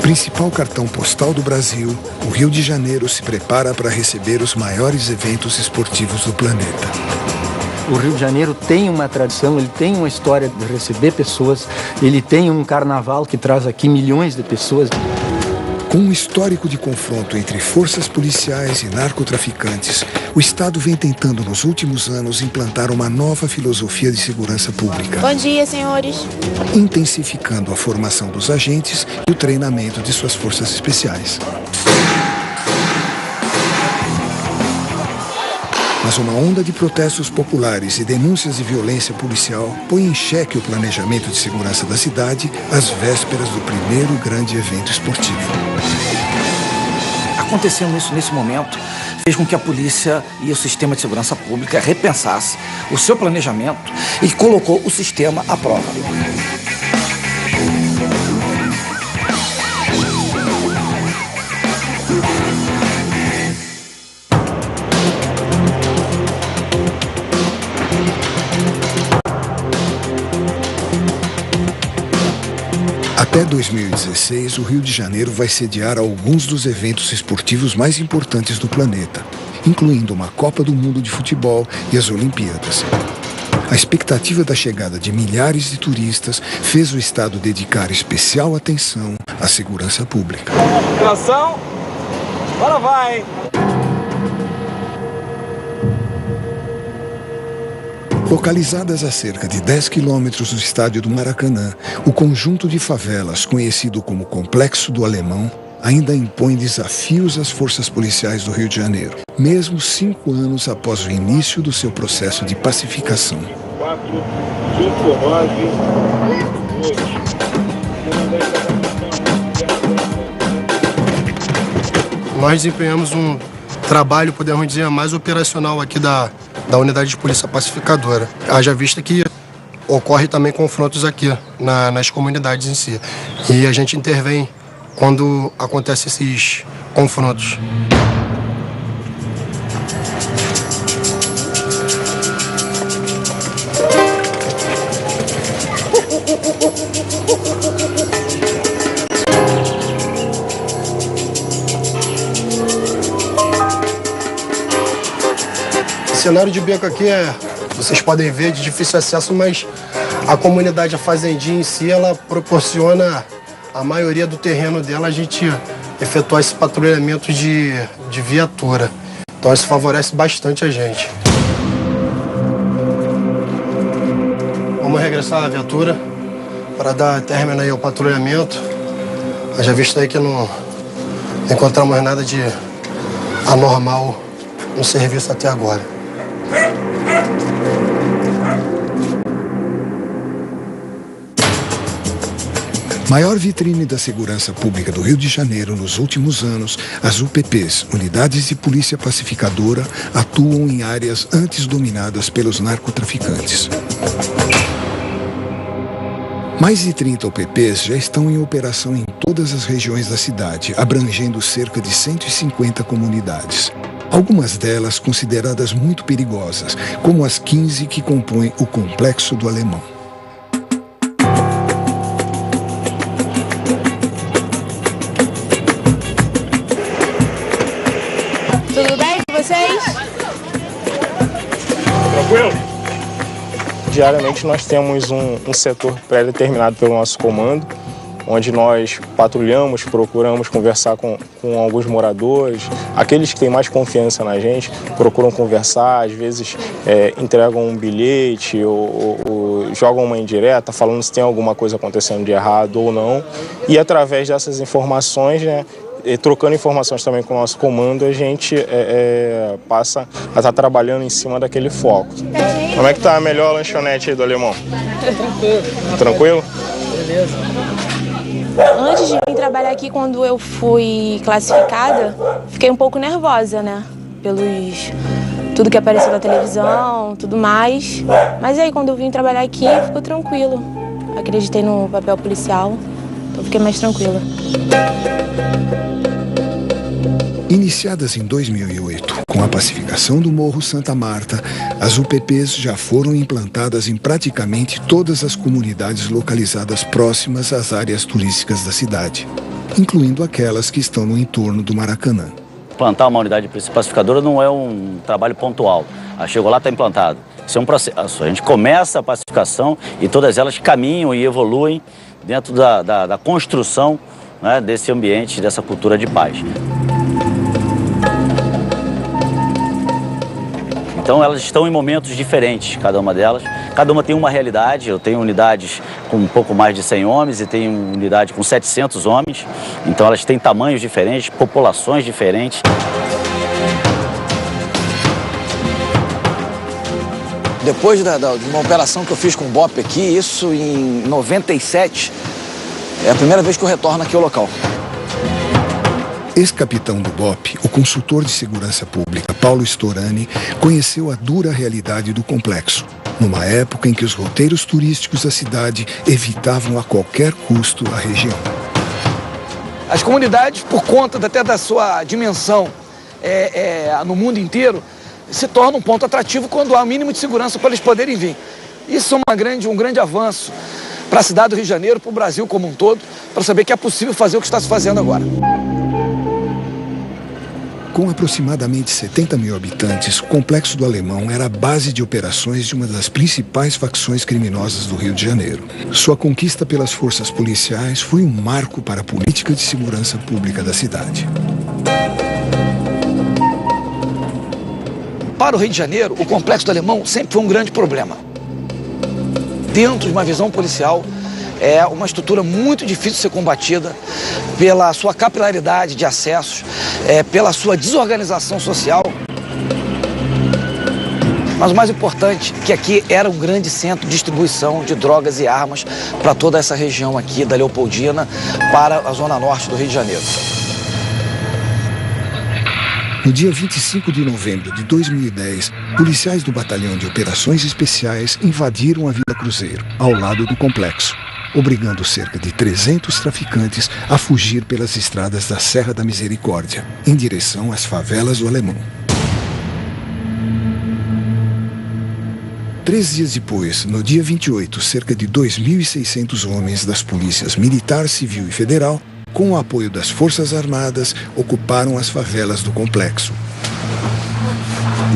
Principal cartão postal do Brasil, o Rio de Janeiro se prepara para receber os maiores eventos esportivos do planeta. O Rio de Janeiro tem uma tradição, ele tem uma história de receber pessoas, ele tem um carnaval que traz aqui milhões de pessoas. Com um histórico de confronto entre forças policiais e narcotraficantes, o Estado vem tentando nos últimos anos implantar uma nova filosofia de segurança pública. Bom dia, senhores. Intensificando a formação dos agentes e o treinamento de suas forças especiais. Mas uma onda de protestos populares e denúncias de violência policial põe em xeque o planejamento de segurança da cidade às vésperas do primeiro grande evento esportivo. Acontecendo isso nesse momento fez com que a polícia e o sistema de segurança pública repensasse o seu planejamento e colocou o sistema à prova. Até 2016, o Rio de Janeiro vai sediar alguns dos eventos esportivos mais importantes do planeta, incluindo uma Copa do Mundo de Futebol e as Olimpíadas. A expectativa da chegada de milhares de turistas fez o Estado dedicar especial atenção à segurança pública. Atração, bora vai! Localizadas a cerca de 10 quilômetros do estádio do Maracanã, o conjunto de favelas, conhecido como Complexo do Alemão, ainda impõe desafios às forças policiais do Rio de Janeiro, mesmo 5 anos após o início do seu processo de pacificação. 4, 5, 9, 8. Nós desempenhamos um trabalho, podemos dizer, mais operacional aqui da unidade de polícia pacificadora. Haja vista que ocorre também confrontos aqui nas comunidades em si. E a gente intervém quando acontecem esses confrontos. O cenário de beco aqui vocês podem ver, de difícil acesso, mas a comunidade, a fazendinha em si, ela proporciona a maioria do terreno dela, a gente efetuar esse patrulhamento de viatura. Então isso favorece bastante a gente. Vamos regressar à viatura para dar término aí ao patrulhamento. Já visto aí que não encontramos nada de anormal no serviço até agora. Maior vitrine da segurança pública do Rio de Janeiro nos últimos anos, as UPPs, Unidades de Polícia Pacificadora, atuam em áreas antes dominadas pelos narcotraficantes. Mais de 30 UPPs já estão em operação em todas as regiões da cidade, abrangendo cerca de 150 comunidades. Algumas delas consideradas muito perigosas, como as 15 que compõem o Complexo do Alemão. Tudo bem com vocês? Tranquilo? Diariamente nós temos um setor pré-determinado pelo nosso comando, onde nós patrulhamos, procuramos conversar com alguns moradores. Aqueles que têm mais confiança na gente procuram conversar, às vezes entregam um bilhete ou jogam uma indireta falando se tem alguma coisa acontecendo de errado ou não. E através dessas informações, trocando informações também com o nosso comando, a gente passa a estar trabalhando em cima daquele foco. Como é que tá a melhor lanchonete aí do Alemão? Tranquilo. Tranquilo? Beleza. Antes de vir trabalhar aqui, quando eu fui classificada, fiquei um pouco nervosa, né? Tudo que apareceu na televisão, tudo mais. Mas aí, quando eu vim trabalhar aqui, ficou tranquilo. Acreditei no papel policial, então fiquei mais tranquila. Iniciadas em 2008, com a pacificação do Morro Santa Marta, as UPPs já foram implantadas em praticamente todas as comunidades localizadas próximas às áreas turísticas da cidade. incluindo aquelas que estão no entorno do Maracanã. Plantar uma unidade de polícia pacificadora não é um trabalho pontual. Chegou lá, está implantado. Isso é um processo. A gente começa a pacificação e todas elas caminham e evoluem dentro da construção, né, desse ambiente, dessa cultura de paz. Então elas estão em momentos diferentes, cada uma delas. Cada uma tem uma realidade. Eu tenho unidades com um pouco mais de 100 homens e tenho unidade com 700 homens. Então elas têm tamanhos diferentes, populações diferentes. Depois de uma operação que eu fiz com o BOP aqui, isso em 97, é a primeira vez que eu retorno aqui ao local. Ex-capitão do BOP, o consultor de segurança pública Paulo Storani, conheceu a dura realidade do complexo, numa época em que os roteiros turísticos da cidade evitavam a qualquer custo a região. As comunidades, por conta até da sua dimensão no mundo inteiro, se torna um ponto atrativo quando há o mínimo de segurança para eles poderem vir. Isso é um grande avanço para a cidade do Rio de Janeiro, para o Brasil como um todo, para saber que é possível fazer o que está se fazendo agora. Com aproximadamente 70 mil habitantes, o Complexo do Alemão era a base de operações de uma das principais facções criminosas do Rio de Janeiro. Sua conquista pelas forças policiais foi um marco para a política de segurança pública da cidade. Para o Rio de Janeiro, o Complexo do Alemão sempre foi um grande problema. Dentro de uma visão policial, é uma estrutura muito difícil de ser combatida pela sua capilaridade de acessos, pela sua desorganização social. Mas o mais importante é que aqui era um grande centro de distribuição de drogas e armas para toda essa região aqui da Leopoldina para a zona norte do Rio de Janeiro. No dia 25 de novembro de 2010, policiais do Batalhão de Operações Especiais invadiram a Vila Cruzeiro, ao lado do complexo, obrigando cerca de 300 traficantes a fugir pelas estradas da Serra da Misericórdia, em direção às favelas do Alemão. 3 dias depois, no dia 28, cerca de 2.600 homens das polícias militar, civil e federal, com o apoio das Forças Armadas, ocuparam as favelas do complexo.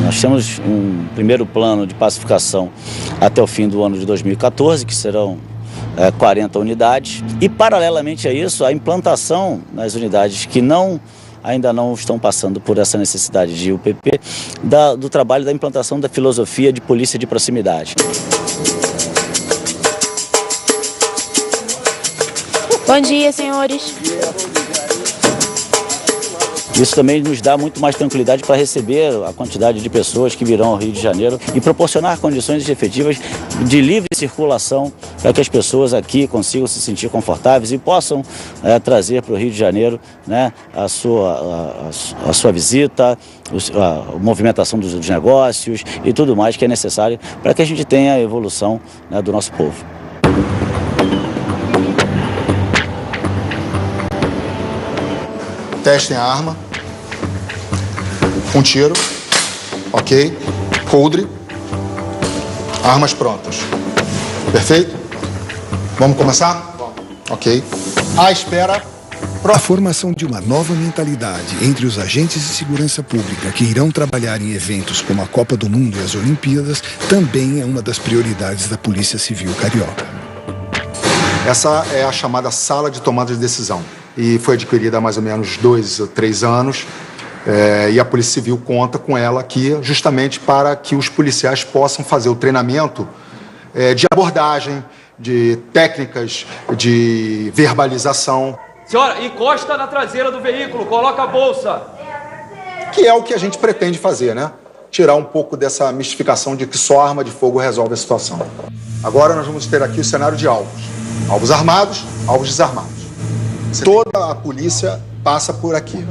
Nós temos um primeiro plano de pacificação até o fim do ano de 2014, que serão 40 unidades. E, paralelamente a isso, a implantação nas unidades que ainda não estão passando por essa necessidade de UPP, do trabalho da implantação da filosofia de polícia de proximidade. Bom dia, senhores. Isso também nos dá muito mais tranquilidade para receber a quantidade de pessoas que virão ao Rio de Janeiro e proporcionar condições efetivas de livre circulação para que as pessoas aqui consigam se sentir confortáveis e possam trazer para o Rio de Janeiro, né, a sua visita, a movimentação dos negócios e tudo mais que é necessário para que a gente tenha a evolução, né, do nosso povo. Testem a arma. Um tiro. Ok. Coldre. Armas prontas. Perfeito? Vamos começar? Ok. À espera. A formação de uma nova mentalidade entre os agentes de segurança pública que irão trabalhar em eventos como a Copa do Mundo e as Olimpíadas também é uma das prioridades da Polícia Civil Carioca. Essa é a chamada sala de tomada de decisão. E foi adquirida há mais ou menos 2 ou 3 anos. E a Polícia Civil conta com ela aqui justamente para que os policiais possam fazer o treinamento de abordagem, de técnicas, de verbalização. Senhora, encosta na traseira do veículo, coloca a bolsa. Que é o que a gente pretende fazer, né? Tirar um pouco dessa mistificação de que só arma de fogo resolve a situação. Agora nós vamos ter aqui o cenário de alvos. Alvos armados, alvos desarmados. Toda a polícia passa por aqui.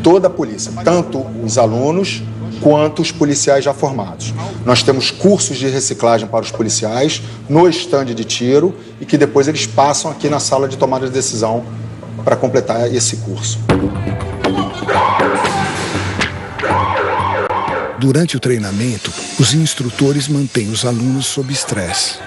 Toda a polícia, tanto os alunos quanto os policiais já formados. Nós temos cursos de reciclagem para os policiais no estande de tiro e que depois eles passam aqui na sala de tomada de decisão para completar esse curso. Durante o treinamento, os instrutores mantêm os alunos sob estresse.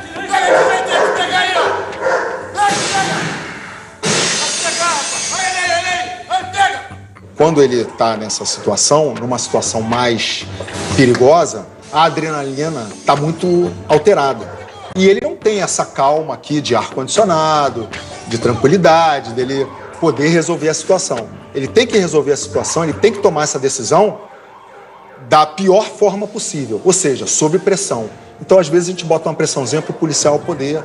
quando ele está nessa situação, numa situação mais perigosa, a adrenalina está muito alterada. E ele não tem essa calma aqui de ar-condicionado, de tranquilidade, dele poder resolver a situação. Ele tem que resolver a situação, ele tem que tomar essa decisão da pior forma possível, ou seja, sob pressão. Então, às vezes, a gente bota uma pressãozinha para o policial poder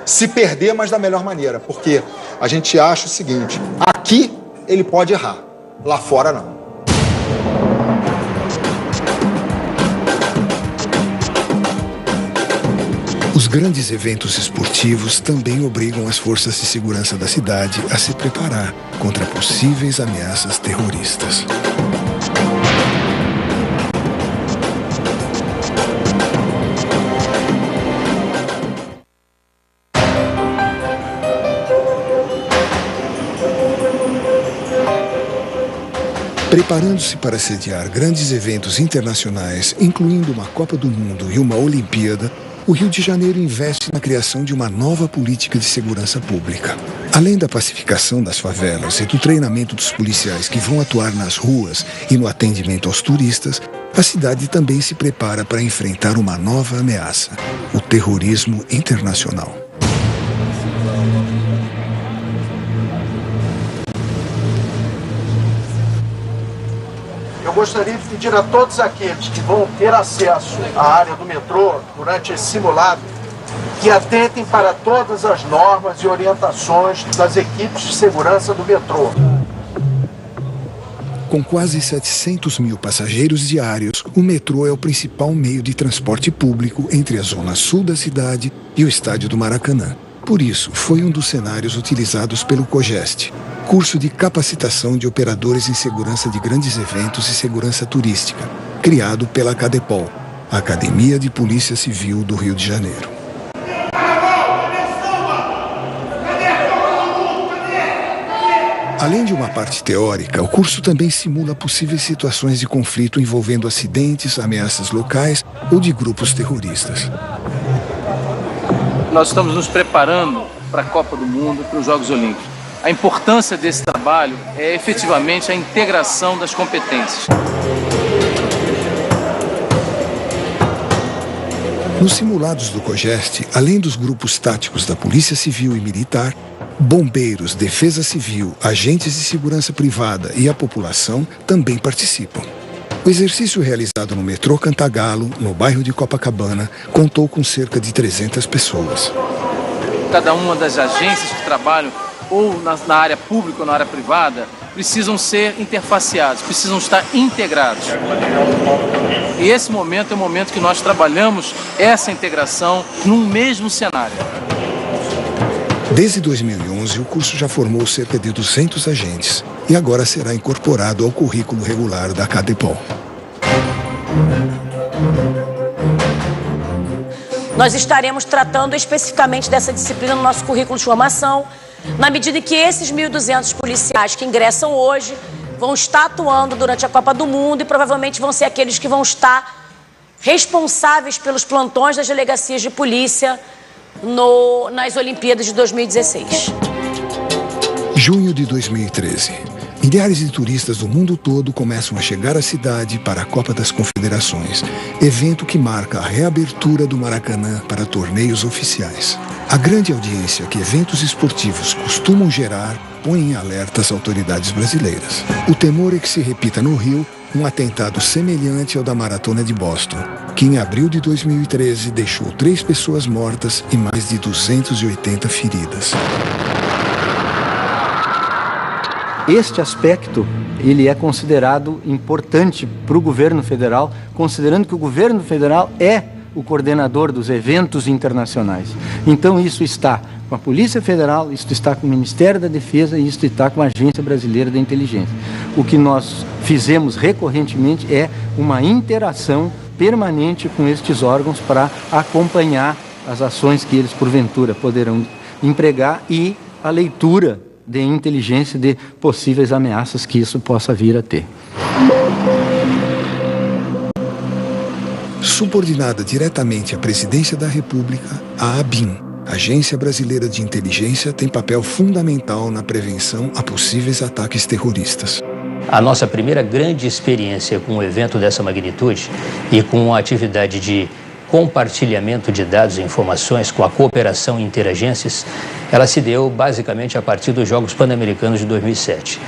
se perder, mas da melhor maneira, porque a gente acha o seguinte: aqui ele pode errar, lá fora não. Os grandes eventos esportivos também obrigam as forças de segurança da cidade a se preparar contra possíveis ameaças terroristas. Preparando-se para sediar grandes eventos internacionais, incluindo uma Copa do Mundo e uma Olimpíada, o Rio de Janeiro investe na criação de uma nova política de segurança pública. Além da pacificação das favelas e do treinamento dos policiais que vão atuar nas ruas e no atendimento aos turistas, a cidade também se prepara para enfrentar uma nova ameaça: o terrorismo internacional. Eu gostaria de pedir a todos aqueles que vão ter acesso à área do metrô durante esse simulado que atentem para todas as normas e orientações das equipes de segurança do metrô. Com quase 700 mil passageiros diários, o metrô é o principal meio de transporte público entre a zona sul da cidade e o estádio do Maracanã. Por isso, foi um dos cenários utilizados pelo COGEST, curso de capacitação de operadores em segurança de grandes eventos e segurança turística, criado pela Cadepol, a Academia de Polícia Civil do Rio de Janeiro. Além de uma parte teórica, o curso também simula possíveis situações de conflito envolvendo acidentes, ameaças locais ou de grupos terroristas. Nós estamos nos preparando para a Copa do Mundo, para os Jogos Olímpicos. A importância desse trabalho é efetivamente a integração das competências. Nos simulados do COGEST, além dos grupos táticos da Polícia Civil e Militar, bombeiros, defesa civil, agentes de segurança privada e a população também participam. O exercício realizado no metrô Cantagalo, no bairro de Copacabana, contou com cerca de 300 pessoas. Cada uma das agências que trabalham ou na área pública ou na área privada precisam ser interfaceados, precisam estar integrados. E esse momento é o momento que nós trabalhamos essa integração num mesmo cenário. Desde 2011, o curso já formou cerca de 200 agentes e agora será incorporado ao currículo regular da Cadepol. Nós estaremos tratando especificamente dessa disciplina no nosso currículo de formação, na medida em que esses 1.200 policiais que ingressam hoje vão estar atuando durante a Copa do Mundo e provavelmente vão ser aqueles que vão estar responsáveis pelos plantões das delegacias de polícia nas Olimpíadas de 2016. Junho de 2013. Milhares de turistas do mundo todo começam a chegar à cidade para a Copa das Confederações, evento que marca a reabertura do Maracanã para torneios oficiais. A grande audiência que eventos esportivos costumam gerar põe em alerta as autoridades brasileiras. O temor é que se repita no Rio um atentado semelhante ao da Maratona de Boston, que em abril de 2013 deixou 3 pessoas mortas e mais de 280 feridas. Este aspecto, ele é considerado importante para o governo federal, considerando que o governo federal é o coordenador dos eventos internacionais. Então isso está com a Polícia Federal, isso está com o Ministério da Defesa e isso está com a Agência Brasileira da Inteligência. O que nós fizemos recorrentemente é uma interação permanente com estes órgãos para acompanhar as ações que eles porventura poderão empregar e a leitura de inteligência de possíveis ameaças que isso possa vir a ter. Subordinada diretamente à Presidência da República, a ABIN, Agência Brasileira de Inteligência, tem papel fundamental na prevenção a possíveis ataques terroristas. A nossa primeira grande experiência com um evento dessa magnitude e com uma atividade de compartilhamento de dados e informações com a cooperação interagências, ela se deu basicamente a partir dos Jogos Pan-Americanos de 2007.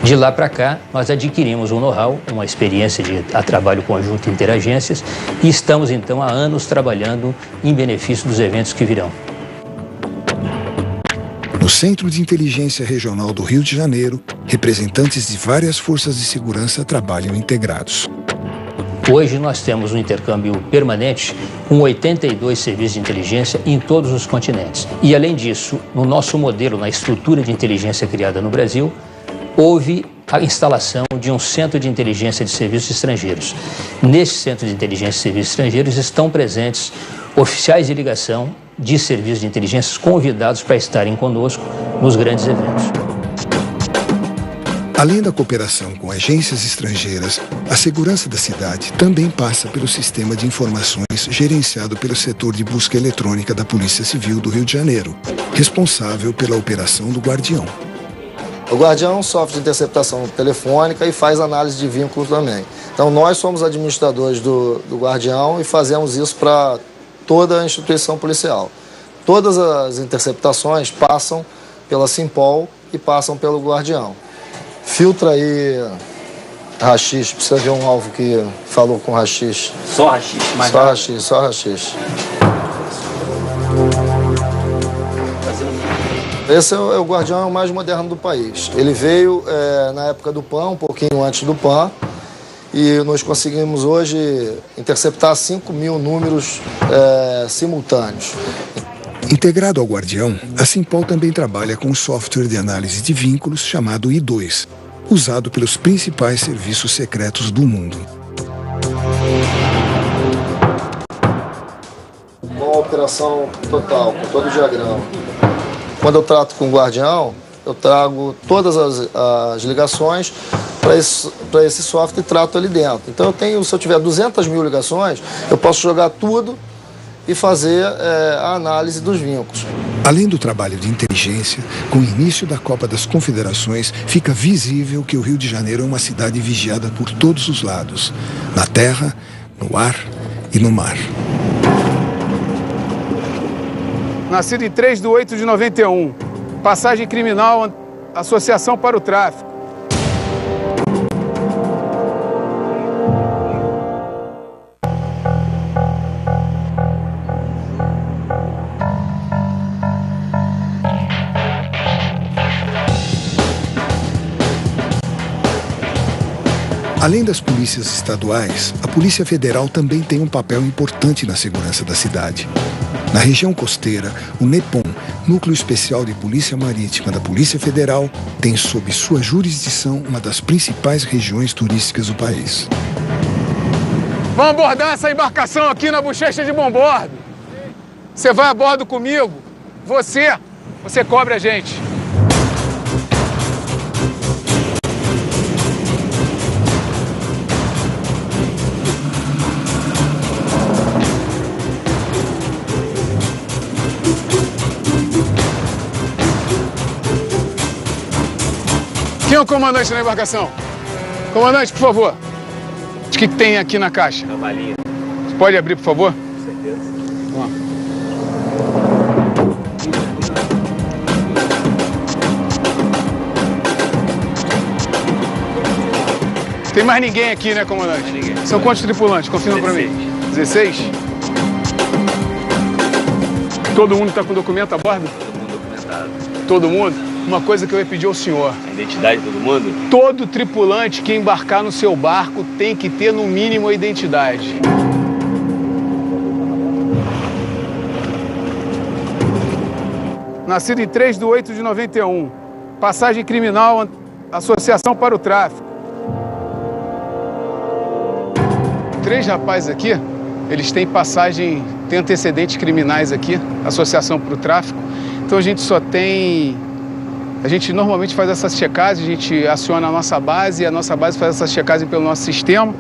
De lá para cá, nós adquirimos um know-how, uma experiência de trabalho conjunto interagências e estamos então há anos trabalhando em benefício dos eventos que virão. No Centro de Inteligência Regional do Rio de Janeiro, representantes de várias forças de segurança trabalham integrados. Hoje nós temos um intercâmbio permanente com 82 serviços de inteligência em todos os continentes. E além disso, no nosso modelo, na estrutura de inteligência criada no Brasil, houve a instalação de um centro de inteligência de serviços estrangeiros. Nesse centro de inteligência de serviços estrangeiros estão presentes oficiais de ligação de serviços de inteligência convidados para estarem conosco nos grandes eventos. Além da cooperação com agências estrangeiras, a segurança da cidade também passa pelo sistema de informações gerenciado pelo setor de busca eletrônica da Polícia Civil do Rio de Janeiro, responsável pela operação do Guardião. O Guardião é um software de interceptação telefônica e faz análise de vínculos também. Então nós somos administradores do Guardião e fazemos isso para toda a instituição policial. Todas as interceptações passam pela Simpol e passam pelo Guardião. Filtra aí haxixe, precisa ver um alvo que falou com haxixe. Só haxixe? Mais só haxixe, só haxixe. Esse é o Guardião mais moderno do país. Ele veio na época do PAN, um pouquinho antes do PAN, e nós conseguimos hoje interceptar 5.000 números simultâneos. Integrado ao Guardião, a Simpol também trabalha com um software de análise de vínculos chamado I2, usado pelos principais serviços secretos do mundo. Uma operação total, com todo o diagrama. Quando eu trato com o Guardião, eu trago todas as ligações para esse software e trato ali dentro. Então, se eu tiver 200.000 ligações, eu posso jogar tudo e fazer a análise dos vínculos. Além do trabalho de inteligência, com o início da Copa das Confederações, fica visível que o Rio de Janeiro é uma cidade vigiada por todos os lados, na terra, no ar e no mar. Nascido em 3 de 8 de 91, passagem criminal, associação para o tráfico. Além das polícias estaduais, a Polícia Federal também tem um papel importante na segurança da cidade. Na região costeira, o NEPOM, Núcleo Especial de Polícia Marítima da Polícia Federal, tem sob sua jurisdição uma das principais regiões turísticas do país. Vamos abordar essa embarcação aqui na bochecha de Bombordo. Você vai a bordo comigo. Você cobre a gente. Quem é o comandante da embarcação? Comandante, por favor. O que tem aqui na caixa? Uma balinha. Você pode abrir, por favor? Com certeza. Vamos lá. Tem mais ninguém aqui, né, comandante? Mais ninguém. São quantos tripulantes? Confirma pra mim. 16? Todo mundo está com documento a bordo? Todo mundo documentado. Todo mundo? Uma coisa que eu ia pedir ao senhor. A identidade de todo mundo? Todo tripulante que embarcar no seu barco tem que ter, no mínimo, a identidade. Nascido em 3 de 8 de 91. Passagem criminal, associação para o tráfico. 3 rapazes aqui, eles têm passagem, têm antecedentes criminais aqui, associação para o tráfico. Então a gente só tem... A gente normalmente faz essas checagens, a gente aciona a nossa base e a nossa base faz essas checagens pelo nosso sistema.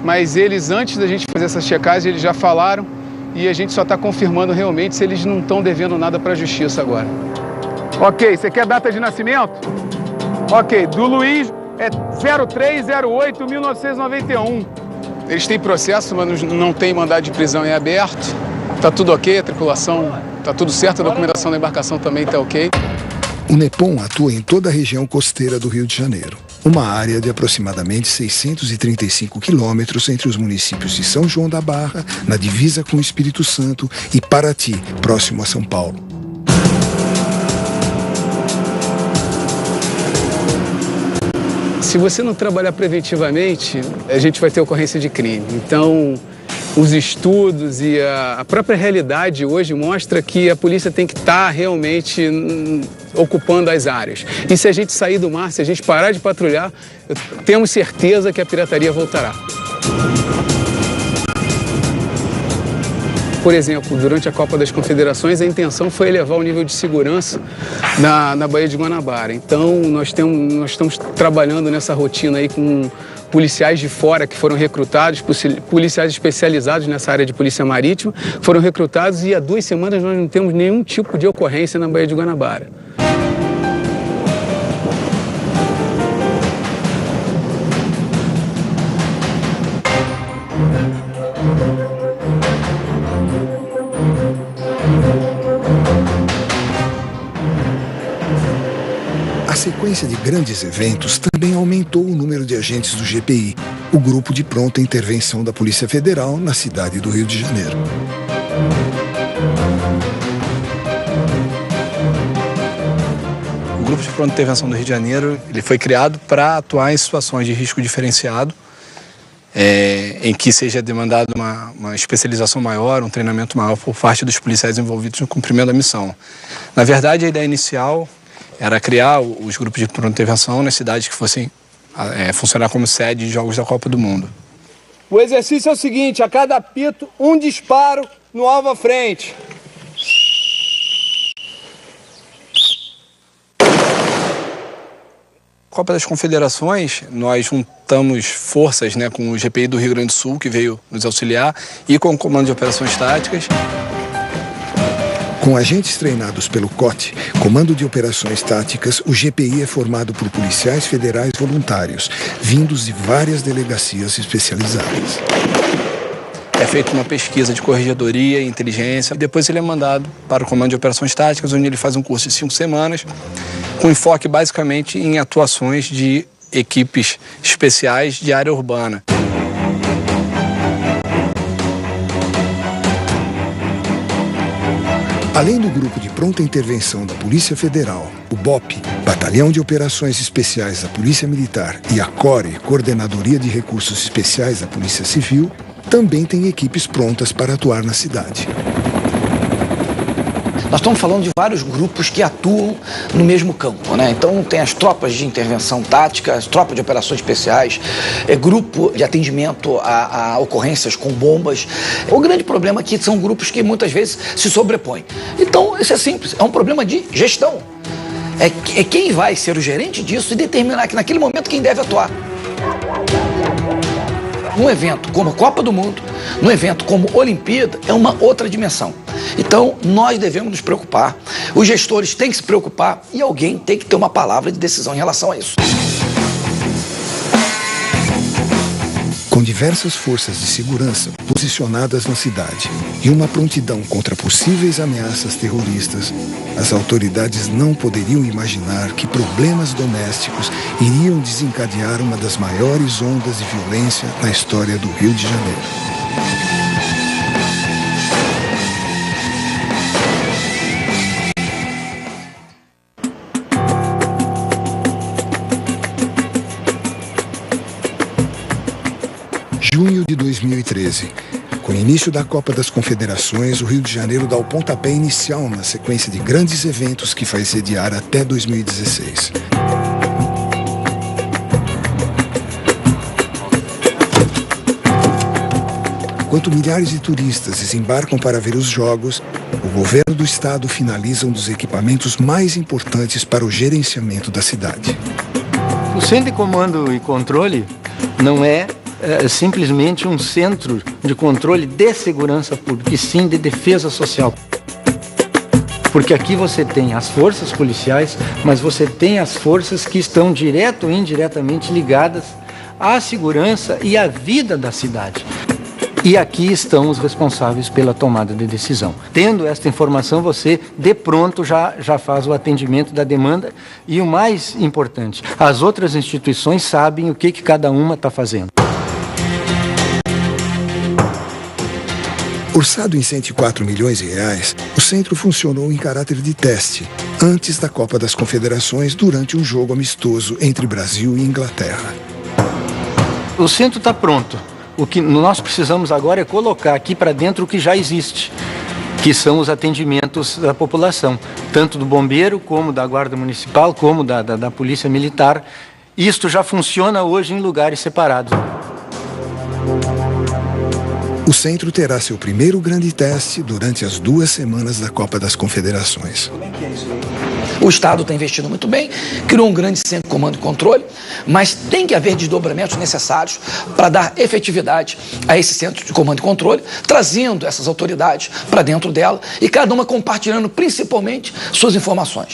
Mas eles, antes da gente fazer essas checagens, eles já falaram e a gente só está confirmando realmente se eles não estão devendo nada para a justiça agora. Ok, você quer data de nascimento? Ok, do Luiz é 03/08/1991. Eles têm processo, mas não tem mandado de prisão em aberto. Tá tudo ok, a tripulação tá tudo certo, a documentação da embarcação também tá ok. O NEPOM atua em toda a região costeira do Rio de Janeiro, uma área de aproximadamente 635 quilômetros entre os municípios de São João da Barra, na divisa com o Espírito Santo, e Paraty, próximo a São Paulo. Se você não trabalhar preventivamente, a gente vai ter ocorrência de crime. Então, os estudos e a própria realidade hoje mostra que a polícia tem que estar realmente ocupando as áreas. E se a gente sair do mar, se a gente parar de patrulhar, temos certeza que a pirataria voltará. Por exemplo, durante a Copa das Confederações, a intenção foi elevar o nível de segurança na Baía de Guanabara. Então, nós estamos trabalhando nessa rotina aí com policiais de fora que foram recrutados, policiais especializados nessa área de polícia marítima, foram recrutados e há 2 semanas nós não temos nenhum tipo de ocorrência na Baía de Guanabara. A sequência de grandes eventos também aumentou o número de agentes do GPI, o Grupo de Pronta Intervenção da Polícia Federal na cidade do Rio de Janeiro. O Grupo de Pronta Intervenção do Rio de Janeiro ele foi criado para atuar em situações de risco diferenciado, em que seja demandada uma especialização maior, um treinamento maior por parte dos policiais envolvidos no cumprimento da missão. Na verdade, a ideia inicial era criar os grupos de pronta intervenção nas cidades que fossem funcionar como sede de Jogos da Copa do Mundo. O exercício é o seguinte: a cada apito, um disparo no alvo à frente. Copa das Confederações, nós juntamos forças com o GPI do Rio Grande do Sul, que veio nos auxiliar, e com o Comando de Operações Táticas. Com agentes treinados pelo COT, Comando de Operações Táticas, o GPI é formado por policiais federais voluntários, vindos de várias delegacias especializadas. É feita uma pesquisa de corregedoria e inteligência, e depois ele é mandado para o Comando de Operações Táticas, onde ele faz um curso de 5 semanas, com enfoque basicamente em atuações de equipes especiais de área urbana. Além do Grupo de Pronta Intervenção da Polícia Federal, o BOP, Batalhão de Operações Especiais da Polícia Militar, e a CORE, Coordenadoria de Recursos Especiais da Polícia Civil, também tem equipes prontas para atuar na cidade. Nós estamos falando de vários grupos que atuam no mesmo campo, né? Então tem as tropas de intervenção tática, as tropas de operações especiais, grupo de atendimento a ocorrências com bombas. O grande problema aqui são grupos que muitas vezes se sobrepõem. Então isso é simples, é um problema de gestão. É quem vai ser o gerente disso e determinar que naquele momento quem deve atuar. Um evento como a Copa do Mundo, num evento como Olimpíada, é uma outra dimensão. Então, nós devemos nos preocupar, os gestores têm que se preocupar e alguém tem que ter uma palavra de decisão em relação a isso. Com diversas forças de segurança posicionadas na cidade e uma prontidão contra possíveis ameaças terroristas, as autoridades não poderiam imaginar que problemas domésticos iriam desencadear uma das maiores ondas de violência na história do Rio de Janeiro. Junho de 2013. Com o início da Copa das Confederações, o Rio de Janeiro dá o pontapé inicial na sequência de grandes eventos que vai sediar até 2016. Enquanto milhares de turistas desembarcam para ver os jogos, o governo do estado finaliza um dos equipamentos mais importantes para o gerenciamento da cidade. O Centro de Comando e Controle não é simplesmente um centro de controle de segurança pública, e sim de defesa social. Porque aqui você tem as forças policiais, mas você tem as forças que estão direto ou indiretamente ligadas à segurança e à vida da cidade. E aqui estão os responsáveis pela tomada de decisão. Tendo esta informação, você, de pronto, já faz o atendimento da demanda. E o mais importante, as outras instituições sabem o que cada uma está fazendo. Orçado em 104 milhões de reais, o centro funcionou em caráter de teste, antes da Copa das Confederações, durante um jogo amistoso entre Brasil e Inglaterra. O centro está pronto. O que nós precisamos agora é colocar aqui para dentro o que já existe, que são os atendimentos da população, tanto do bombeiro, como da Guarda Municipal, como da Polícia Militar. Isto já funciona hoje em lugares separados. O centro terá seu primeiro grande teste durante as 2 semanas da Copa das Confederações. Como é que é isso aí? O Estado está investindo muito bem, criou um grande centro de comando e controle, mas tem que haver desdobramentos necessários para dar efetividade a esse centro de comando e controle, trazendo essas autoridades para dentro dela e cada uma compartilhando principalmente suas informações.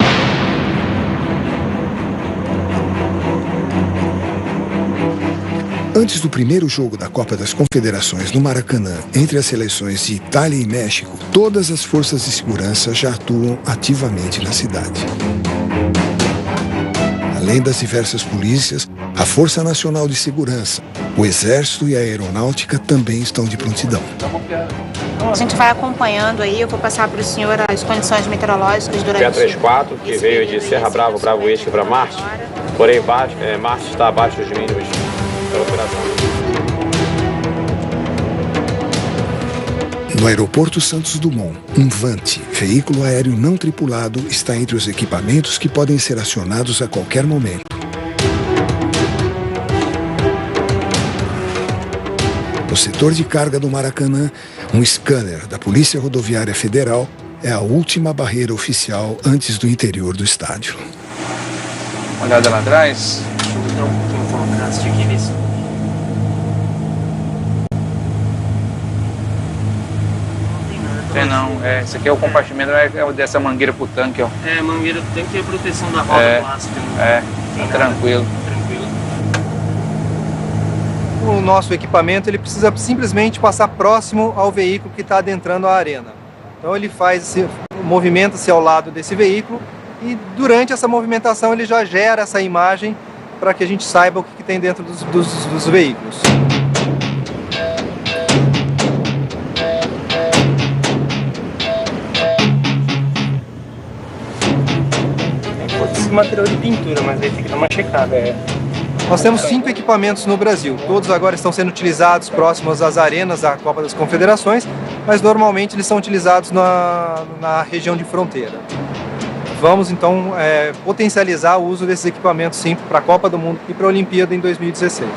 Antes do primeiro jogo da Copa das Confederações no Maracanã, entre as seleções de Itália e México, todas as forças de segurança já atuam ativamente na cidade. Além das diversas polícias, a Força Nacional de Segurança, o Exército e a Aeronáutica também estão de prontidão. A gente vai acompanhando aí, eu vou passar para o senhor as condições meteorológicas durante... PA34, que veio de Serra Brava, Bravo Este para Marte, porém Marte está abaixo dos mínimos da operação. No aeroporto Santos Dumont, um Vante, veículo aéreo não tripulado, está entre os equipamentos que podem ser acionados a qualquer momento. No setor de carga do Maracanã, um scanner da Polícia Rodoviária Federal é a última barreira oficial antes do interior do estádio. Uma olhada lá atrás. Deixa eu dar um pouquinho de contraste aqui nesse. Não, esse aqui é o compartimento, é dessa mangueira pro tanque, ó. É, mangueira pro tanque e a proteção da roda plástica. Tá tranquilo. O nosso equipamento ele precisa simplesmente passar próximo ao veículo que está adentrando a arena. Então ele movimenta-se ao lado desse veículo e durante essa movimentação ele já gera essa imagem para que a gente saiba o que tem dentro dos veículos. Esse material de pintura, mas aí tem que dar uma checada. Nós temos 5 equipamentos no Brasil. Todos agora estão sendo utilizados próximos às arenas da Copa das Confederações, mas normalmente eles são utilizados na região de fronteira. Vamos então potencializar o uso desses equipamentos sim para a Copa do Mundo e para a Olimpíada em 2016.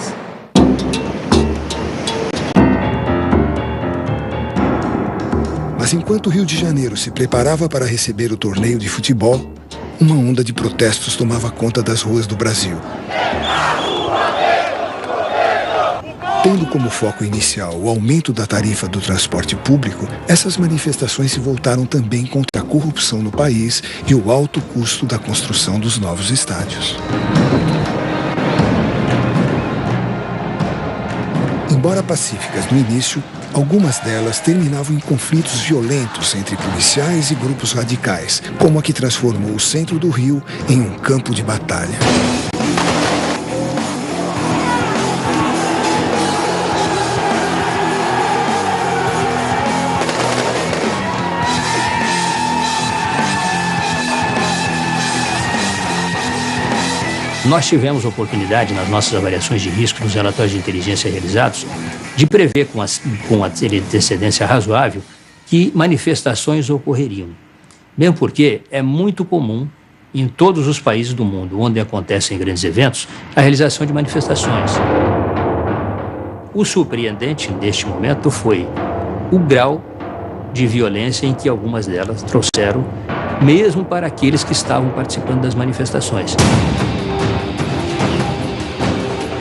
Mas enquanto o Rio de Janeiro se preparava para receber o torneio de futebol, uma onda de protestos tomava conta das ruas do Brasil. Tendo como foco inicial o aumento da tarifa do transporte público, essas manifestações se voltaram também contra a corrupção no país e o alto custo da construção dos novos estádios. Embora pacíficas no início, algumas delas terminavam em conflitos violentos entre policiais e grupos radicais, como a que transformou o centro do Rio em um campo de batalha. Nós tivemos oportunidade, nas nossas avaliações de risco, nos relatórios de inteligência realizados, de prever com antecedência razoável que manifestações ocorreriam. Mesmo porque é muito comum, em todos os países do mundo onde acontecem grandes eventos, a realização de manifestações. O surpreendente neste momento foi o grau de violência em que algumas delas trouxeram, mesmo para aqueles que estavam participando das manifestações.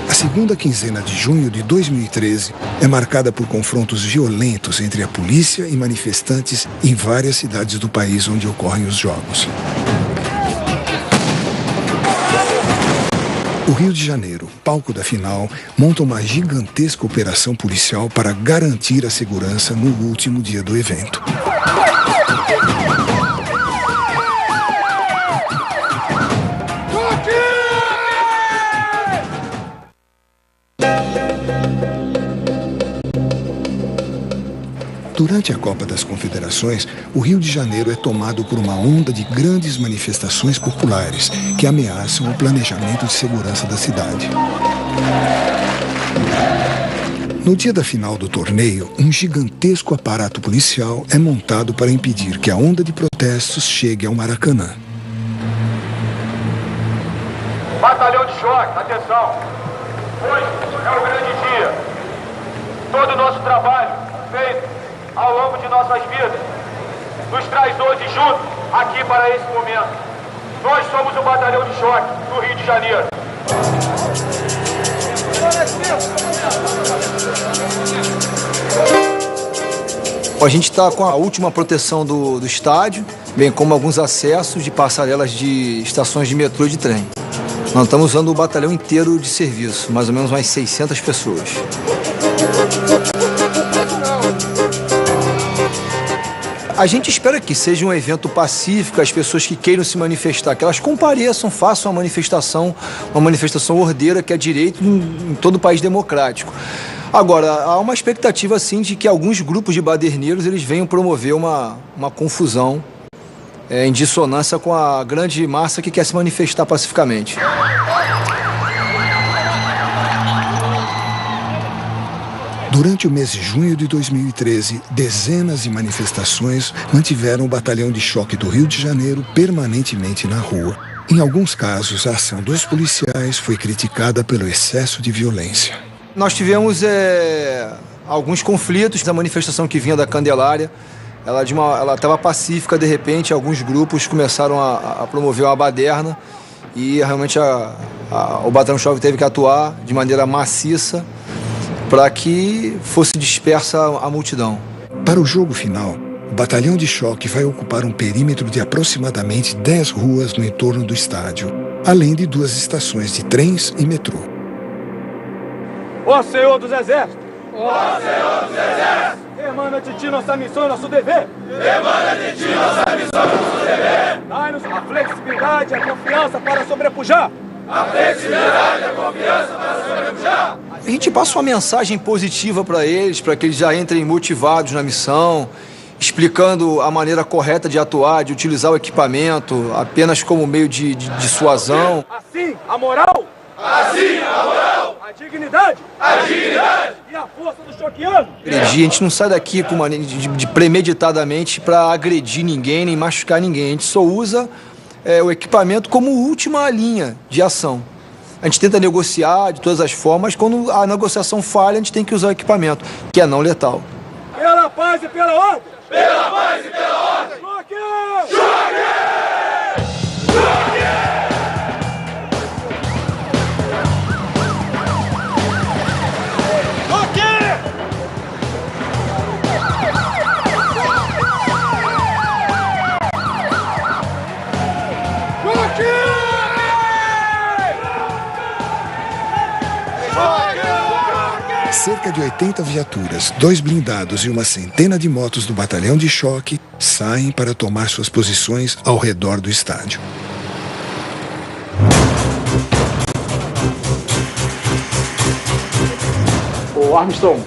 A segunda quinzena de junho de 2013 é marcada por confrontos violentos entre a polícia e manifestantes em várias cidades do país onde ocorrem os jogos. O Rio de Janeiro, palco da final, monta uma gigantesca operação policial para garantir a segurança no último dia do evento. Durante a Copa das Confederações, o Rio de Janeiro é tomado por uma onda de grandes manifestações populares que ameaçam o planejamento de segurança da cidade. No dia da final do torneio, um gigantesco aparato policial é montado para impedir que a onda de protestos chegue ao Maracanã. Batalhão de choque, atenção! Hoje é um grande dia. Todo o nosso trabalho feito ao longo de nossas vidas nos traz hoje juntos aqui para esse momento. Nós somos o Batalhão de Choque do Rio de Janeiro. A gente está com a última proteção do estádio, bem como alguns acessos de passarelas de estações de metrô e de trem. Nós estamos usando o batalhão inteiro de serviço, mais ou menos umas 600 pessoas. A gente espera que seja um evento pacífico, as pessoas que queiram se manifestar, que elas compareçam, façam uma manifestação ordeira, que é direito em todo o país democrático. Agora, há uma expectativa, sim, de que alguns grupos de baderneiros eles venham promover uma confusão em dissonância com a grande massa que quer se manifestar pacificamente. Durante o mês de junho de 2013, dezenas de manifestações mantiveram o Batalhão de Choque do Rio de Janeiro permanentemente na rua. Em alguns casos, a ação dos policiais foi criticada pelo excesso de violência. Nós tivemos alguns conflitos. A manifestação que vinha da Candelária, ela estava pacífica, de repente alguns grupos começaram a promover uma baderna e realmente o Batalhão de Choque teve que atuar de maneira maciça para que fosse dispersa a multidão. Para o jogo final, o Batalhão de Choque vai ocupar um perímetro de aproximadamente 10 ruas no entorno do estádio, além de 2 estações de trens e metrô. Ó Senhor dos Exércitos! Ó Senhor dos Exércitos! Emana de ti nossa missão e nosso dever! Emana de ti nossa missão e nosso dever! Dai-nos a flexibilidade e a confiança para sobrepujar! A flexibilidade e a confiança para sobrepujar! A gente passa uma mensagem positiva para eles que já entrem motivados na missão, explicando a maneira correta de atuar, de utilizar o equipamento apenas como meio de dissuasão. Assim, a moral! Assim, a moral! A dignidade! A dignidade! E a força do choqueano! A gente não sai daqui com de premeditadamente para agredir ninguém, nem machucar ninguém. A gente só usa o equipamento como última linha de ação. A gente tenta negociar de todas as formas, quando a negociação falha, a gente tem que usar o equipamento, que é não letal. Pela paz e pela ordem! Pela paz e pela ordem! Choque! Choque! Choque! Cerca de 80 viaturas, 2 blindados e uma centena de motos do Batalhão de Choque saem para tomar suas posições ao redor do estádio. Ô Armstrong,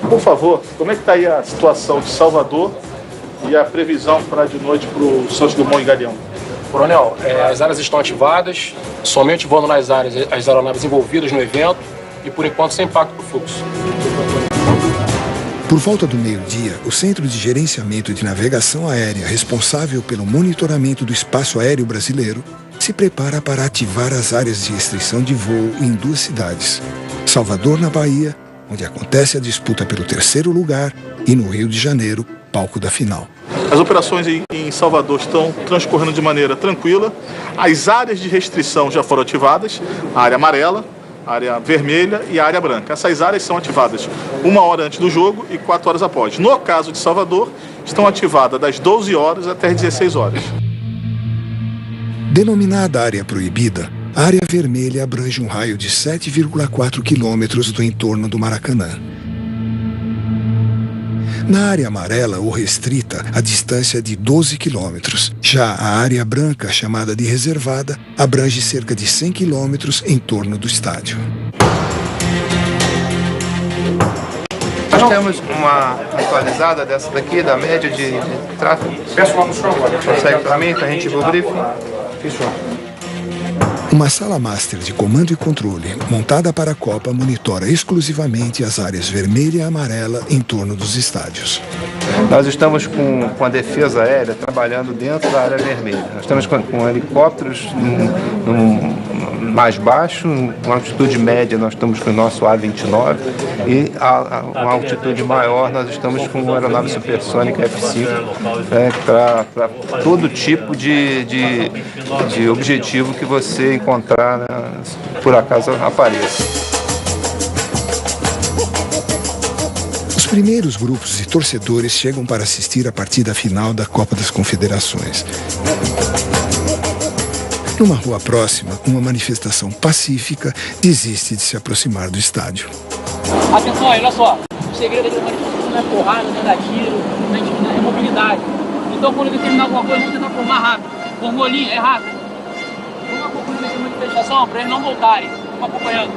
por favor, como é que está aí a situação de Salvador e a previsão para de noite para o Santos Dumont e Galeão? Coronel, as áreas estão ativadas, somente voando nas áreas as aeronaves envolvidas no evento e, por enquanto, sem impacto no fluxo. Por volta do meio-dia, o Centro de Gerenciamento de Navegação Aérea, responsável pelo monitoramento do espaço aéreo brasileiro, se prepara para ativar as áreas de restrição de voo em 2 cidades: Salvador, na Bahia, onde acontece a disputa pelo 3º lugar, e no Rio de Janeiro, palco da final. As operações em Salvador estão transcorrendo de maneira tranquila. As áreas de restrição já foram ativadas, a área amarela, a área vermelha e a área branca. Essas áreas são ativadas 1 hora antes do jogo e 4 horas após. No caso de Salvador, estão ativadas das 12 horas até as 16 horas. Denominada área proibida, a área vermelha abrange um raio de 7,4 quilômetros do entorno do Maracanã. Na área amarela ou restrita, a distância é de 12 quilômetros. Já a área branca, chamada de reservada, abrange cerca de 100 quilômetros em torno do estádio. Nós temos uma atualizada dessa daqui, da média de tráfego. Peço lá no senhor agora. Consegue para mim, para a gente ir pro briefing? Fechou. Uma sala master de comando e controle, montada para a Copa, monitora exclusivamente as áreas vermelha e amarela em torno dos estádios. Nós estamos com a defesa aérea trabalhando dentro da área vermelha. Nós estamos com helicópteros mais baixo, uma altitude média nós estamos com o nosso A-29 e uma altitude maior nós estamos com uma aeronave supersônica F-5 para todo tipo de objetivo que você encontrar, né, por acaso apareça. Os primeiros grupos de torcedores chegam para assistir a partida final da Copa das Confederações. Numa rua próxima, uma manifestação pacífica desiste de se aproximar do estádio. Atenção aí, olha só. O segredo da manifestação não é porrada, não é dar tiro, não é mobilidade. Então, quando determinar alguma coisa, vamos tentar formar rápido. Formou linha, é rápido. Vamos acompanhando essa manifestação para eles não voltarem. Vamos acompanhando.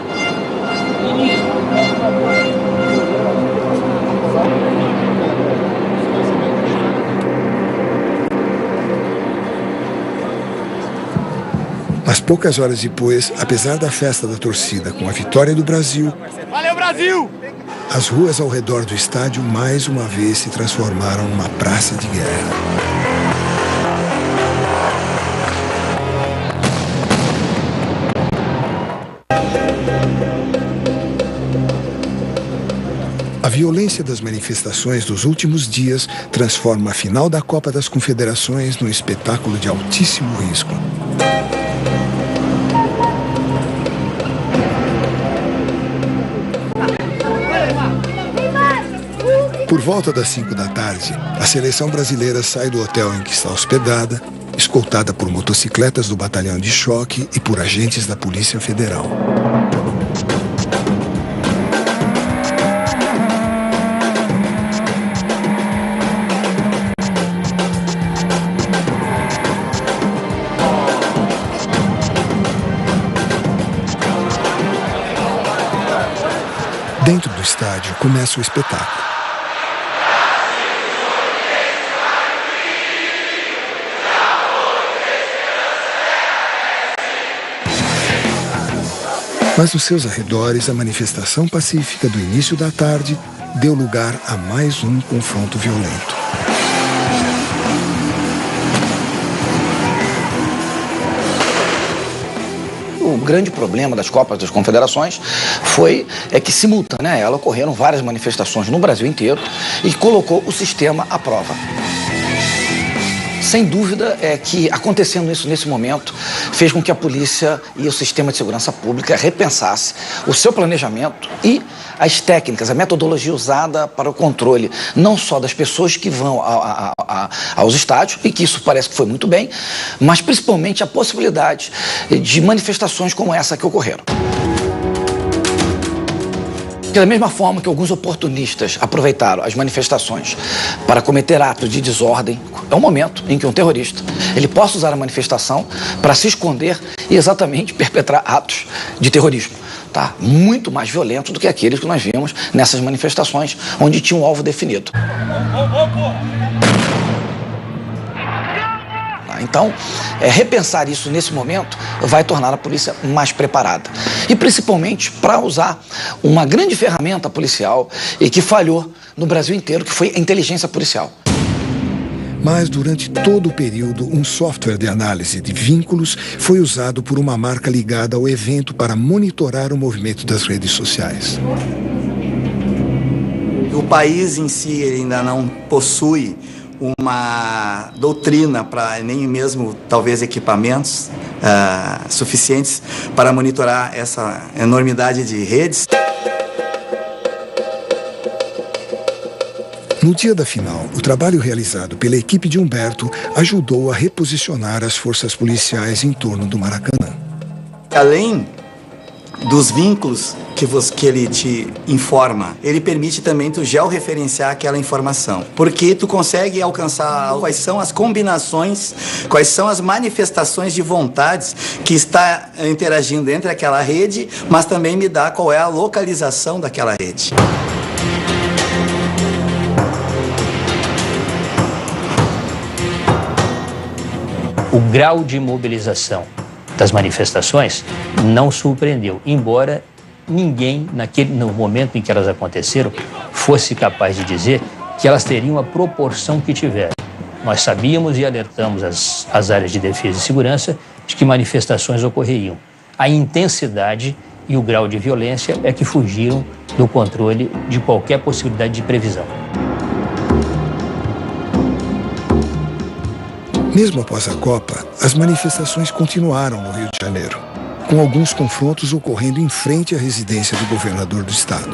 Mas poucas horas depois, apesar da festa da torcida com a vitória do Brasil, Valeu, Brasil! As ruas ao redor do estádio mais uma vez se transformaram numa praça de guerra. A violência das manifestações dos últimos dias transforma a final da Copa das Confederações num espetáculo de altíssimo risco. Por volta das 5 da tarde, a seleção brasileira sai do hotel em que está hospedada, escoltada por motocicletas do batalhão de choque e por agentes da Polícia Federal. Dentro do estádio começa o espetáculo. Mas nos seus arredores, a manifestação pacífica do início da tarde deu lugar a mais um confronto violento. O grande problema das Copas das Confederações é que, simultânea a ela, ocorreram várias manifestações no Brasil inteiro e colocou o sistema à prova. Sem dúvida é que, acontecendo isso nesse momento, fez com que a polícia e o sistema de segurança pública repensasse o seu planejamento e as técnicas, a metodologia usada para o controle, não só das pessoas que vão aos estádios, e que isso parece que foi muito bem, mas principalmente a possibilidade de manifestações como essa que ocorreram. Da mesma forma que alguns oportunistas aproveitaram as manifestações para cometer atos de desordem, é um momento em que um terrorista ele possa usar a manifestação para se esconder e exatamente perpetrar atos de terrorismo, tá? Muito mais violentos do que aqueles que nós vimos nessas manifestações, onde tinha um alvo definido. Então, repensar isso nesse momento vai tornar a polícia mais preparada. E principalmente para usar uma grande ferramenta policial e que falhou no Brasil inteiro, que foi a inteligência policial. Mas durante todo o período, um software de análise de vínculos foi usado por uma marca ligada ao evento para monitorar o movimento das redes sociais. O país em si ainda não possui uma doutrina, nem mesmo talvez equipamentos suficientes para monitorar essa enormidade de redes. No dia da final, o trabalho realizado pela equipe de Humberto ajudou a reposicionar as forças policiais em torno do Maracanã. Além dos vínculos que ele te informa, ele permite também tu georreferenciar aquela informação, porque tu consegue alcançar quais são as combinações, quais são as manifestações de vontades que está interagindo entre aquela rede, mas também me dá qual é a localização daquela rede. O grau de mobilização das manifestações não surpreendeu, embora ninguém, no momento em que elas aconteceram, fosse capaz de dizer que elas teriam a proporção que tiveram. Nós sabíamos e alertamos as áreas de defesa e segurança de que manifestações ocorreriam. A intensidade e o grau de violência é que fugiram do controle de qualquer possibilidade de previsão. Mesmo após a Copa, as manifestações continuaram no Rio de Janeiro, com alguns confrontos ocorrendo em frente à residência do governador do estado.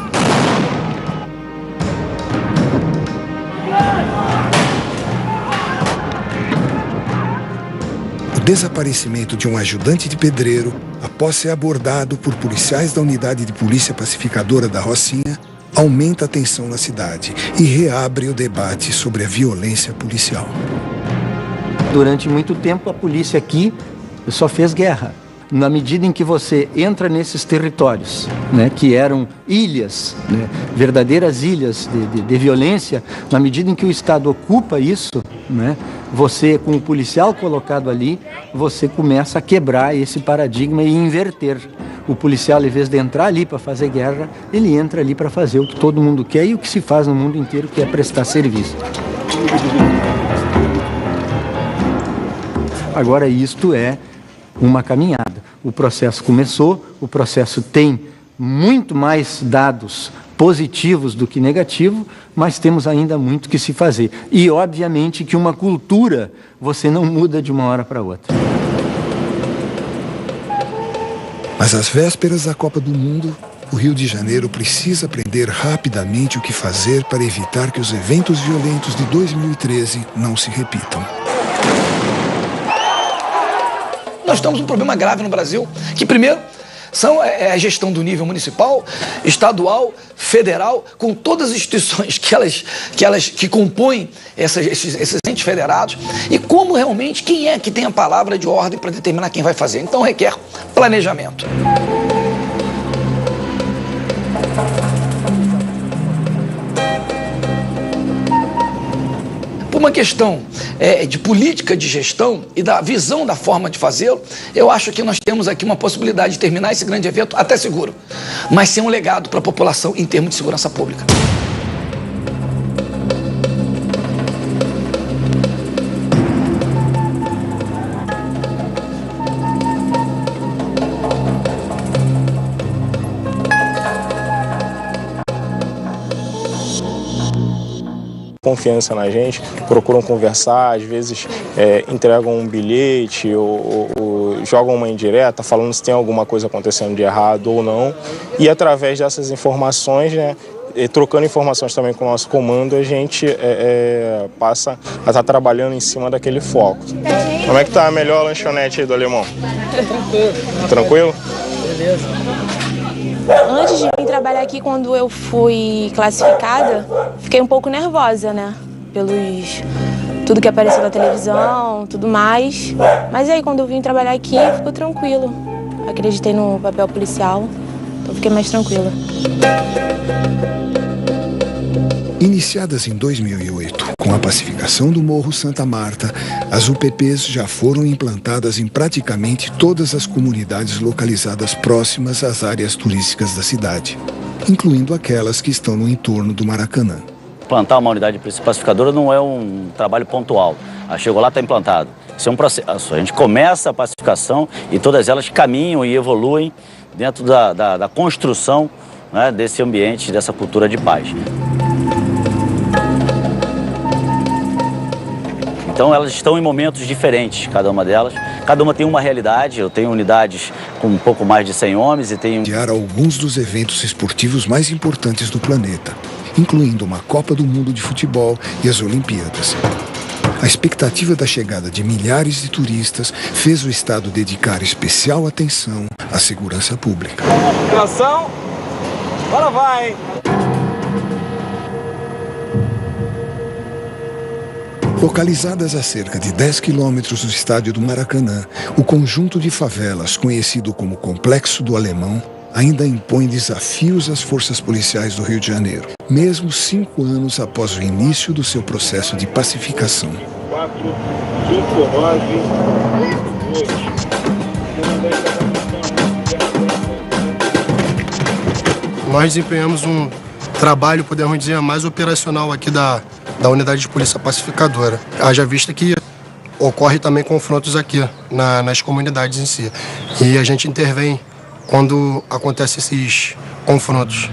O desaparecimento de um ajudante de pedreiro, após ser abordado por policiais da unidade de polícia pacificadora da Rocinha, aumenta a tensão na cidade e reabre o debate sobre a violência policial. Durante muito tempo, a polícia aqui só fez guerra. Na medida em que você entra nesses territórios, né, que eram ilhas, né, verdadeiras ilhas de violência, na medida em que o Estado ocupa isso, né, você, com o policial colocado ali, você começa a quebrar esse paradigma e inverter. O policial, em vez de entrar ali para fazer guerra, ele entra ali para fazer o que todo mundo quer e o que se faz no mundo inteiro, que é prestar serviço. Agora, isto é uma caminhada. O processo começou, o processo tem muito mais dados positivos do que negativos, mas temos ainda muito que se fazer. E, obviamente, que uma cultura você não muda de uma hora para outra. Mas às vésperas da Copa do Mundo, o Rio de Janeiro precisa aprender rapidamente o que fazer para evitar que os eventos violentos de 2013 não se repitam. Nós temos um problema grave no Brasil, que primeiro são a gestão do nível municipal, estadual, federal, com todas as instituições que compõem esses entes federados, e como realmente, quem é que tem a palavra de ordem para determinar quem vai fazer. Então requer planejamento. Por uma questão de política de gestão e da visão da forma de fazê-lo, eu acho que nós temos aqui uma possibilidade de terminar esse grande evento até seguro, mas sem um legado para a população em termos de segurança pública. Confiança na gente, procuram conversar, às vezes entregam um bilhete ou jogam uma indireta falando se tem alguma coisa acontecendo de errado ou não, e através dessas informações, né, trocando informações também com o nosso comando, a gente passa a estar trabalhando em cima daquele foco. Como é que tá a melhor lanchonete aí do Alemão? Tranquilo. Tranquilo? Beleza. Antes de vir trabalhar aqui, quando eu fui classificada, fiquei um pouco nervosa, né? Tudo que apareceu na televisão, tudo mais. Mas aí, quando eu vim trabalhar aqui, ficou tranquilo. Acreditei no papel policial, então fiquei mais tranquila. Iniciadas em 2008, com a pacificação do Morro Santa Marta, as UPPs já foram implantadas em praticamente todas as comunidades localizadas próximas às áreas turísticas da cidade, incluindo aquelas que estão no entorno do Maracanã. Plantar uma unidade pacificadora não é um trabalho pontual. Chegou lá, está implantado. Isso é um processo. A gente começa a pacificação e todas elas caminham e evoluem dentro da construção, né, desse ambiente, dessa cultura de paz. Então elas estão em momentos diferentes, cada uma delas. Cada uma tem uma realidade. Eu tenho unidades com um pouco mais de 100 homens e tenho... alguns dos eventos esportivos mais importantes do planeta, incluindo uma Copa do Mundo de futebol e as Olimpíadas. A expectativa da chegada de milhares de turistas fez o Estado dedicar especial atenção à segurança pública. Atenção, agora vai, hein? Localizadas a cerca de 10 quilômetros do estádio do Maracanã, o conjunto de favelas, conhecido como Complexo do Alemão, ainda impõe desafios às forças policiais do Rio de Janeiro, mesmo 5 anos após o início do seu processo de pacificação. 4, 5, 9, 8, 2. Nós desempenhamos um trabalho, podemos dizer, mais operacional aqui da Unidade de Polícia Pacificadora. Haja vista que ocorre também confrontos aqui nas comunidades em si. E a gente intervém quando acontecem esses confrontos.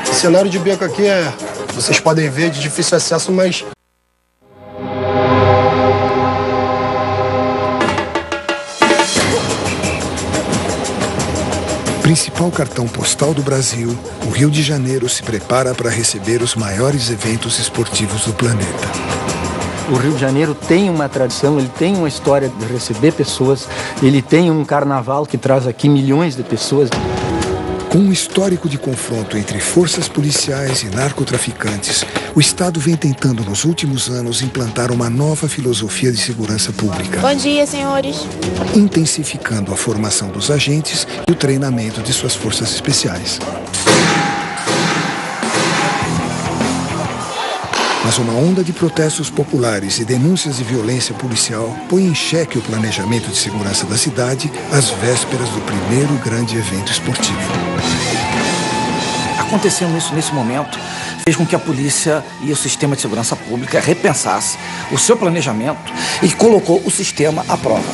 O cenário de beco aqui vocês podem ver, de difícil acesso, mas... Principal cartão postal do Brasil, o Rio de Janeiro se prepara para receber os maiores eventos esportivos do planeta. O Rio de Janeiro tem uma tradição, ele tem uma história de receber pessoas, ele tem um carnaval que traz aqui milhões de pessoas. Com um histórico de confronto entre forças policiais e narcotraficantes, o Estado vem tentando nos últimos anos implantar uma nova filosofia de segurança pública. Bom dia, senhores. Intensificando a formação dos agentes e o treinamento de suas forças especiais. Mas uma onda de protestos populares e denúncias de violência policial põe em xeque o planejamento de segurança da cidade às vésperas do primeiro grande evento esportivo. Acontecendo isso nesse momento fez com que a polícia e o sistema de segurança pública repensasse o seu planejamento e colocou o sistema à prova.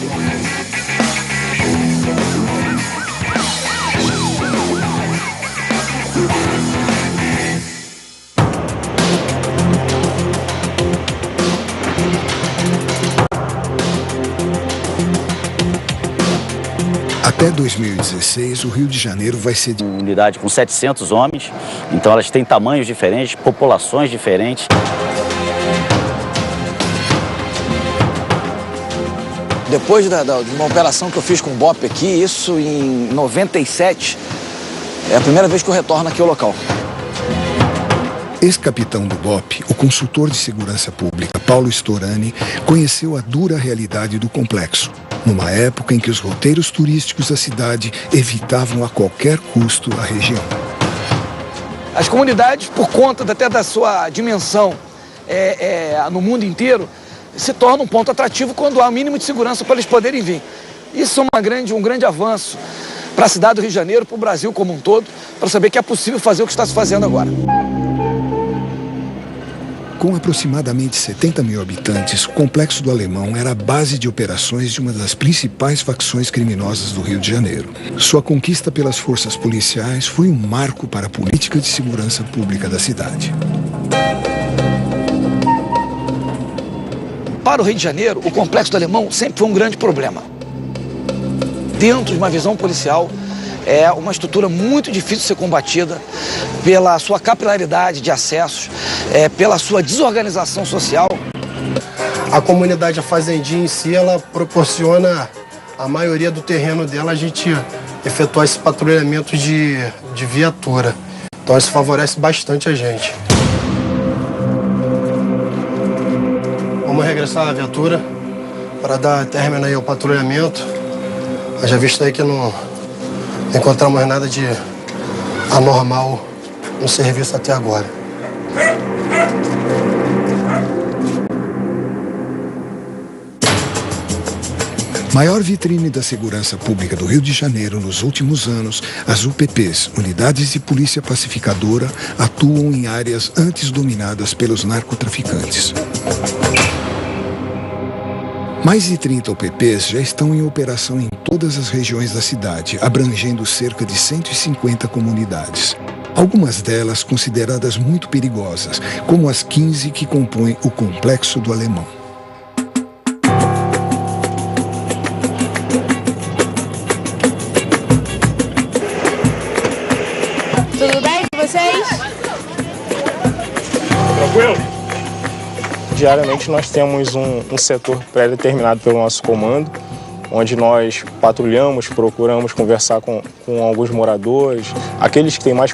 Até 2016, o Rio de Janeiro vai ser... Uma unidade com 700 homens, então elas têm tamanhos diferentes, populações diferentes. Depois de uma operação que eu fiz com o BOP aqui, isso em 97, é a primeira vez que eu retorno aqui ao local. Ex-capitão do BOP, o consultor de segurança pública, Paulo Storani, conheceu a dura realidade do complexo, numa época em que os roteiros turísticos da cidade evitavam a qualquer custo a região. As comunidades, por conta até da sua dimensão no mundo inteiro, se tornam um ponto atrativo quando há o mínimo de segurança para eles poderem vir. Isso é um grande avanço para a cidade do Rio de Janeiro, para o Brasil como um todo, para saber que é possível fazer o que está se fazendo agora. Com aproximadamente 70 mil habitantes, o Complexo do Alemão era a base de operações de uma das principais facções criminosas do Rio de Janeiro. Sua conquista pelas forças policiais foi um marco para a política de segurança pública da cidade. Para o Rio de Janeiro, o Complexo do Alemão sempre foi um grande problema. Dentro de uma visão policial, é uma estrutura muito difícil de ser combatida pela sua capilaridade de acessos, pela sua desorganização social. A comunidade, a fazendinha em si, ela proporciona a maioria do terreno dela, a gente efetuar esse patrulhamento de viatura. Então isso favorece bastante a gente. Vamos regressar à viatura para dar término aí ao patrulhamento. Já visto aí que não encontramos nada de anormal no serviço até agora. Maior vitrine da segurança pública do Rio de Janeiro nos últimos anos, as UPPs, Unidades de Polícia Pacificadora, atuam em áreas antes dominadas pelos narcotraficantes. Mais de 30 UPPs já estão em operação em todas as regiões da cidade, abrangendo cerca de 150 comunidades. Algumas delas consideradas muito perigosas, como as 15 que compõem o Complexo do Alemão. Tudo bem com vocês? Tranquilo? Diariamente nós temos um setor pré-determinado pelo nosso comando, onde nós patrulhamos, procuramos conversar com alguns moradores, aqueles que têm mais